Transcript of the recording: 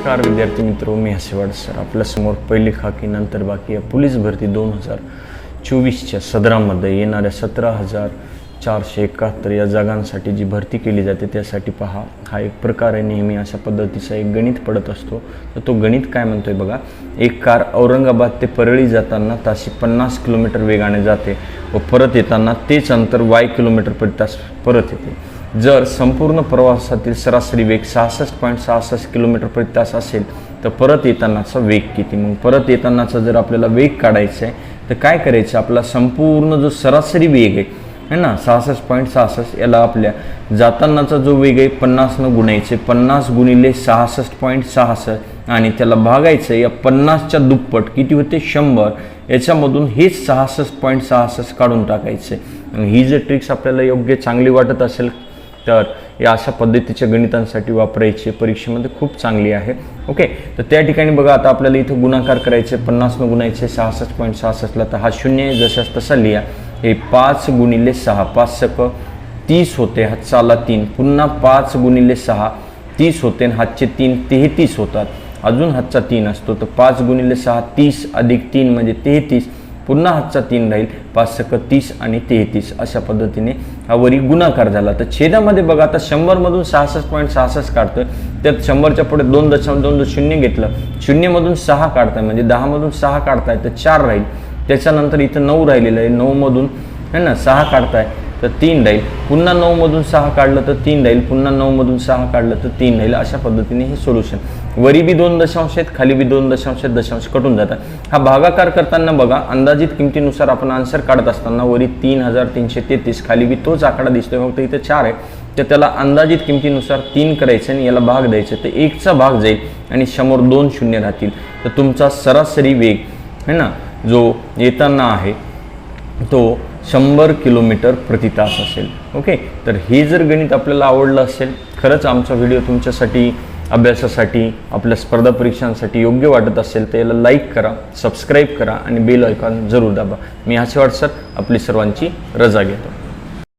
नमस्कार विद्यार्थी मित्रों, मी हसेवाड सर आपल्यासमोर पहिली खाकी नंतर बाकी या पोलीस भरती 2024च्या सदरामध्ये येणाऱ्या 17,471 या जागांसाठी जी भरती केली जाते त्यासाठी पहा. हा एक प्रकार आहे. नेहमी अशा पद्धतीचा एक गणित पडत असतो. तर तो गणित काय म्हणतोय बघा. एक कार औरंगाबाद ते परळी जाताना ताशी 50 किलोमीटर वेगाने जाते व परत येताना तेच अंतर y किलोमीटर प्रति तास परत येते. जर संपूर्ण प्रवासातील सरासरी वेग 66.66 किलोमीटर प्रति तास असेल तर परत येतानाचा वेग किती. मग परत येतानाचा जर आपल्याला वेग काढायचा आहे तर काय करायचं, आपला संपूर्ण जो सरासरी वेग आहे ना 66.66 याला आपल्या जातानाचा जो वेग आहे 50 गुणायचे. 50 गुणिले 66.66 आणि त्याला भागायचं. या 50च्या दुप्पट किती होते 100. याच्यामधून हेच 66.66 काढून टाकायचे. ही जर ट्रिक्स आपल्याला योग्य चांगली वाटत असेल तर या अशा पद्धतीच्या गणितांसाठी वापरायची, परीक्षेमध्ये खूप चांगली आहे. ओके, तर त्या ठिकाणी बघा आता आपल्याला इथं गुणाकार करायचे. 50 गुणायचे 66.66ला, तर हा 0 जशास तसा लिहा. हे 5 गुणिले 6 5 सक 30 होते. हातचा आला 3. पुन्हा 5 गुणिले 6 30 होते आणि हातचे 3 33 होतात. अजून हातचा 3 असतो तर 5 गुणिले 6 30 अधिक 3 म्हणजे 33. पुन्हा हातचा 3 राहील. 5 सक 30 आणि 33 अशा पद्धतीने हा वरी गुणाकार झाला. तर छेदामध्ये बघा आता 100 मधून 66.66 काढतोय. त्यात 100च्या पुढे 2.20 घेतलं. 0 मधून 6 काढताय म्हणजे 10 मधून 6 काढताय तर 4 राहील. त्याच्यानंतर इथं 9 राहिलेलं आहे. 9 मधून है ना 6 काढताय तर 3 राहील. पुन्हा 9 मधून 6 काढलं तर 3 राहील. पुन्हा 9 मधून 6 काढलं तर 3 राहील. अशा पद्धतीने हे सोल्युशन. वरी बी 2 दशांश आहेत, खाली बी 2 दशांश आहेत, दशांश कटून जातात. हा भागाकार करताना बघा अंदाजित किमतीनुसार आपण आन्सर काढत असताना वरी 3333 खाली बी तोच आकडा दिसतोय, फक्त इथे 4 आहे. तर त्याला अंदाजित किमतीनुसार 3 करायचं आणि याला भाग द्यायचं. तर 1चा भाग जाईल आणि समोर 2 शून्य राहतील. तर तुमचा सरासरी वेग है ना जो येताना आहे तो 100 किलोमीटर प्रति तास असेल. ओके, तर हे जर गणित आपल्याला आवडलं असेल, खरंच आमचा व्हिडिओ तुमच्यासाठी अभ्यासासाठी आपल्या स्पर्धा परीक्षांसाठी योग्य वाटत असेल तर याला लाईक करा, सबस्क्राईब करा आणि बेल आयकॉन जरूर दाबा. मी हसेवाड सर आपली सर्वांची रजा घेतो.